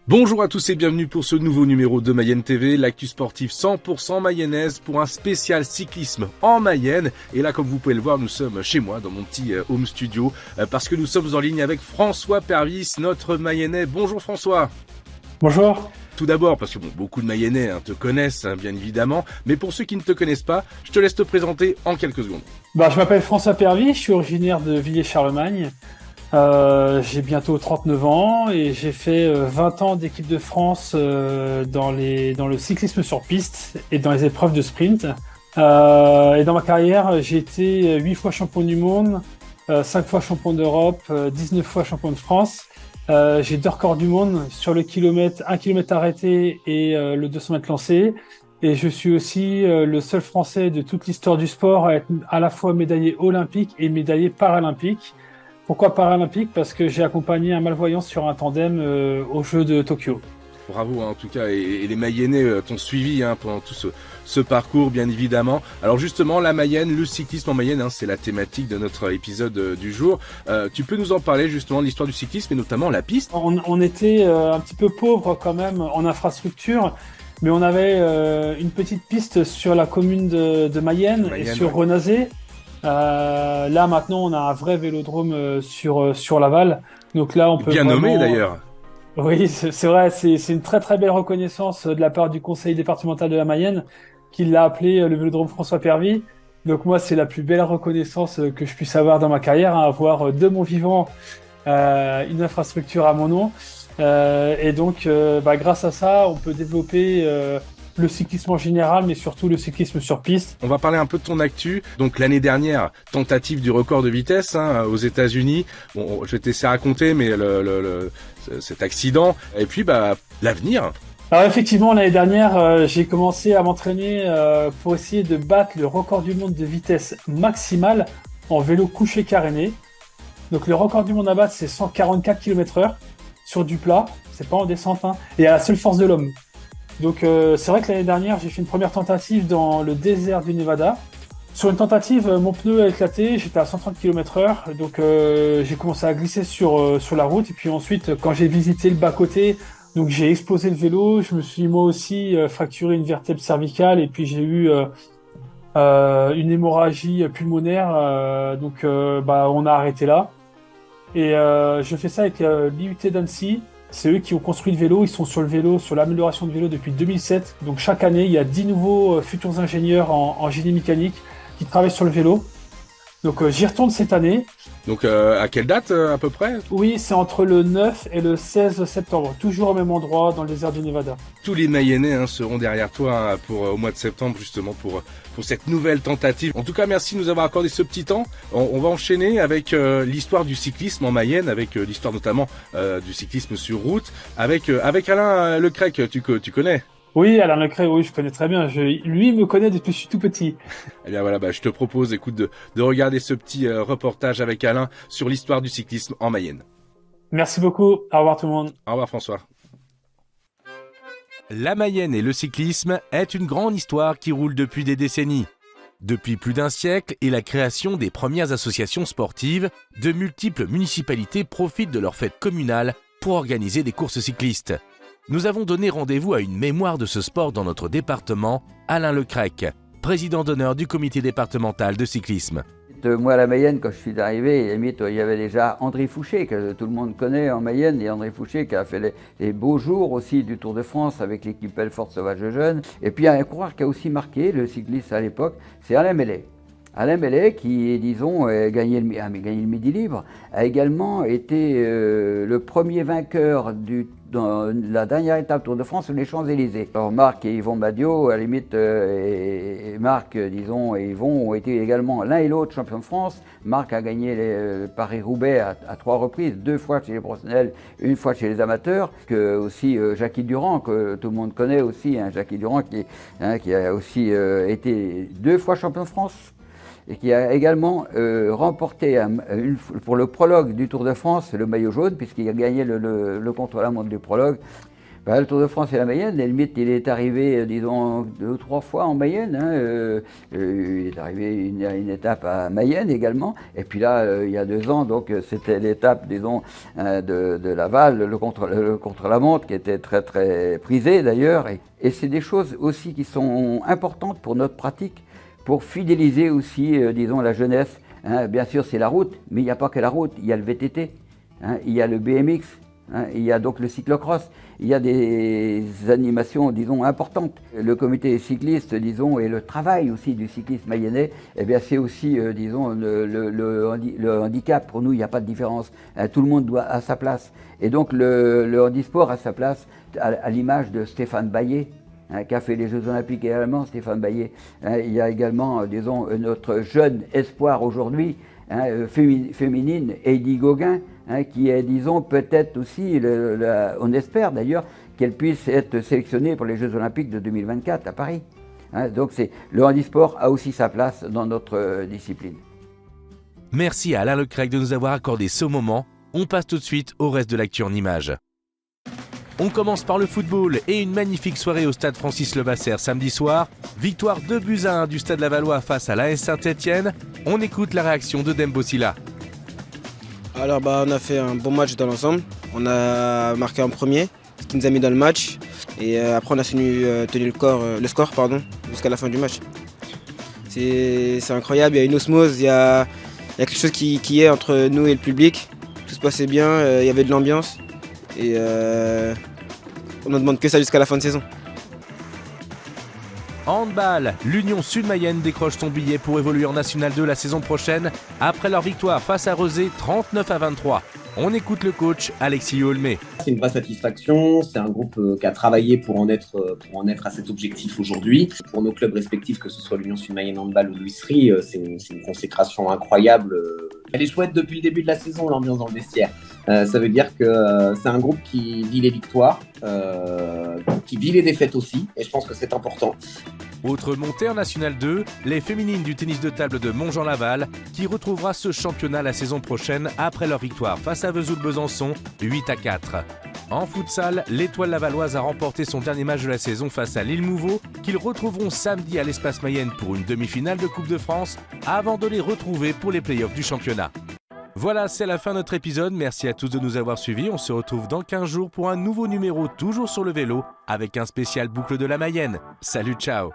Bonjour à tous et bienvenue pour ce nouveau numéro de Mayenne TV, l'actu sportive 100% mayonnaise pour un spécial cyclisme en Mayenne. Et là, comme vous pouvez le voir, nous sommes chez moi dans mon petit home studio parce que nous sommes en ligne avec François Pervis, notre Mayennais. Bonjour François. Bonjour. Tout d'abord, parce que beaucoup de Mayennais te connaissent, bien évidemment, mais pour ceux qui ne te connaissent pas, je te laisse te présenter en quelques secondes. Je m'appelle François Pervis, je suis originaire de Villers-Charlemagne. J'ai bientôt 39 ans et j'ai fait 20 ans d'équipe de France dans le cyclisme sur piste et dans les épreuves de sprint. Et dans ma carrière, j'ai été 8 fois champion du monde, 5 fois champion d'Europe, 19 fois champion de France. J'ai 2 records du monde sur le kilomètre, 1 kilomètre arrêté et le 200 mètres lancé. Et je suis aussi le seul Français de toute l'histoire du sport à être à la fois médaillé olympique et médaillé paralympique. Pourquoi paralympique? Parce que j'ai accompagné un malvoyant sur un tandem aux Jeux de Tokyo. Bravo en tout cas, et les Mayennais t'ont suivi pendant tout ce parcours bien évidemment. Alors justement la Mayenne, le cyclisme en Mayenne, c'est la thématique de notre épisode du jour. Tu peux nous en parler justement de l'histoire du cyclisme et notamment la piste? On était un petit peu pauvre quand même en infrastructure, mais on avait une petite piste sur la commune de Mayenne et sur Renazé. Là maintenant on a un vrai vélodrome sur Laval. Donc là on peut bien vraiment... nommé d'ailleurs. Oui, c'est vrai, c'est une très très belle reconnaissance de la part du conseil départemental de la Mayenne qui l'a appelé le vélodrome François Pervis. Donc moi c'est la plus belle reconnaissance que je puisse avoir dans ma carrière, avoir de mon vivant une infrastructure à mon nom. Et donc grâce à ça on peut développer le cyclisme en général, mais surtout le cyclisme sur piste. On va parler un peu de ton actu. Donc l'année dernière, tentative du record de vitesse aux États-Unis. Bon, je vais te laisser raconter, mais cet accident. Et puis l'avenir. Alors effectivement, l'année dernière, j'ai commencé à m'entraîner pour essayer de battre le record du monde de vitesse maximale en vélo couché caréné. Donc le record du monde à battre, c'est 144 km/h sur du plat. C'est pas en descente, et à la seule force de l'homme. Donc c'est vrai que l'année dernière, j'ai fait une première tentative dans le désert du Nevada. Sur une tentative, mon pneu a éclaté, j'étais à 130 km/h, donc j'ai commencé à glisser sur la route. Et puis ensuite, quand j'ai visité le bas-côté, donc j'ai explosé le vélo, je me suis moi aussi fracturé une vertèbre cervicale et puis j'ai eu une hémorragie pulmonaire. On a arrêté là. Et je fais ça avec l'IUT d'Annecy. C'est eux qui ont construit le vélo, ils sont sur le vélo, sur l'amélioration de vélo depuis 2007. Donc chaque année, il y a 10 nouveaux futurs ingénieurs en génie mécanique qui travaillent sur le vélo. Donc j'y retourne cette année. Donc à quelle date à peu près? Oui, c'est entre le 9 et le 16 septembre, toujours au même endroit dans le désert du Nevada. Tous les Mayennais seront derrière toi pour au mois de septembre justement pour cette nouvelle tentative. En tout cas, merci de nous avoir accordé ce petit temps. On va enchaîner avec l'histoire du cyclisme en Mayenne, avec l'histoire notamment du cyclisme sur route, avec Alain Lecrecq, tu connais? Oui, Alain Lecrecq, oui, je connais très bien. Lui me connaît depuis que je suis tout petit. Eh bien voilà, je te propose, écoute, de regarder ce petit reportage avec Alain sur l'histoire du cyclisme en Mayenne. Merci beaucoup. Au revoir tout le monde. Au revoir François. La Mayenne et le cyclisme est une grande histoire qui roule depuis des décennies. Depuis plus d'un siècle et la création des premières associations sportives, de multiples municipalités profitent de leur fête communale pour organiser des courses cyclistes. Nous avons donné rendez-vous à une mémoire de ce sport dans notre département, Alain Lecrecq, président d'honneur du comité départemental de cyclisme. Moi, à la Mayenne, quand je suis arrivé, il y avait déjà André Fouché, que tout le monde connaît en Mayenne, et André Fouché qui a fait les beaux jours aussi du Tour de France avec l'équipe Belfort Sauvage Jeunes. Et puis, il y a un coureur qui a aussi marqué le cycliste à l'époque, c'est Alain Mellet. Alain Mellet, qui, disons, a gagné le Midi Libre, a également été le premier vainqueur dans la dernière étape Tour de France sur les Champs-Élysées. Alors Marc et Yvon Badiot, à la limite, et Marc, disons, et Yvon ont été également l'un et l'autre champions de France. Marc a gagné Paris-Roubaix à 3 reprises, 2 fois chez les professionnels, 1 fois chez les amateurs. Que aussi Jackie Durand, que tout le monde connaît aussi, Jackie Durand qui a aussi été 2 fois champion de France, et qui a également remporté pour le prologue du Tour de France le maillot jaune, puisqu'il a gagné le contre-la-montre du prologue. Le Tour de France et la Mayenne, à la limite, il est arrivé, disons, 2 ou 3 fois en Mayenne. Il est arrivé une étape à Mayenne également. Et puis là, il y a 2 ans, donc c'était l'étape, disons, de Laval, le contre-la-montre, qui était très très prisé d'ailleurs. Et c'est des choses aussi qui sont importantes pour notre pratique, pour fidéliser aussi, disons, la jeunesse. Bien sûr, c'est la route, mais il n'y a pas que la route, il y a le VTT, il y a le BMX. Il y a donc le cyclocross, il y a des animations, disons, importantes. Le comité cycliste, disons, et le travail aussi du cyclisme mayennais, eh bien, c'est aussi, disons, le handicap. Pour nous, il n'y a pas de différence. Tout le monde doit à sa place. Et donc, le handisport a sa place à l'image de Stéphane Baillet, qui a fait les Jeux Olympiques également, Stéphane Baillet. Il y a également, disons, notre jeune espoir aujourd'hui, féminine, Heidi Gauguin, qui est, disons, peut-être aussi, on espère d'ailleurs, qu'elle puisse être sélectionnée pour les Jeux Olympiques de 2024 à Paris. Donc le handisport a aussi sa place dans notre discipline. Merci à Alain Lecrec de nous avoir accordé ce moment. On passe tout de suite au reste de l'actu en images. On commence par le football et une magnifique soirée au stade Francis Levasseur samedi soir. Victoire 2-1 du stade Lavallois face à l'AS Saint-Etienne. On écoute la réaction de Dembo Silla. Alors on a fait un bon match dans l'ensemble. On a marqué en premier, ce qui nous a mis dans le match. Et après on a tenu le score jusqu'à la fin du match. C'est incroyable, il y a une osmose, il y a quelque chose qui est entre nous et le public. Tout se passait bien, il y avait de l'ambiance. Et on ne demande que ça jusqu'à la fin de saison. Handball, l'Union Sud-Mayenne décroche son billet pour évoluer en National 2 la saison prochaine après leur victoire face à Rezé 39-23. On écoute le coach Alexis Holmé. C'est une vraie satisfaction, c'est un groupe qui a travaillé pour en être à cet objectif aujourd'hui. Pour nos clubs respectifs, que ce soit l'Union Sud-Mayenne Handball ou l'UISRI, c'est une consécration incroyable. Elle est chouette depuis le début de la saison, l'ambiance dans le vestiaire. Ça veut dire que c'est un groupe qui vit les victoires, qui vit les défaites aussi, et je pense que c'est important. Autre montée en National 2, les féminines du tennis de table de Montjean-Laval, qui retrouvera ce championnat la saison prochaine après leur victoire face à Vesoul-Besançon 8-4. En futsal, l'Étoile lavalloise a remporté son dernier match de la saison face à Lille-Mouveau, qu'ils retrouveront samedi à l'Espace Mayenne pour une demi-finale de Coupe de France, avant de les retrouver pour les playoffs du championnat. Voilà, c'est la fin de notre épisode. Merci à tous de nous avoir suivis. On se retrouve dans 15 jours pour un nouveau numéro toujours sur le vélo avec un spécial boucle de la Mayenne. Salut, ciao!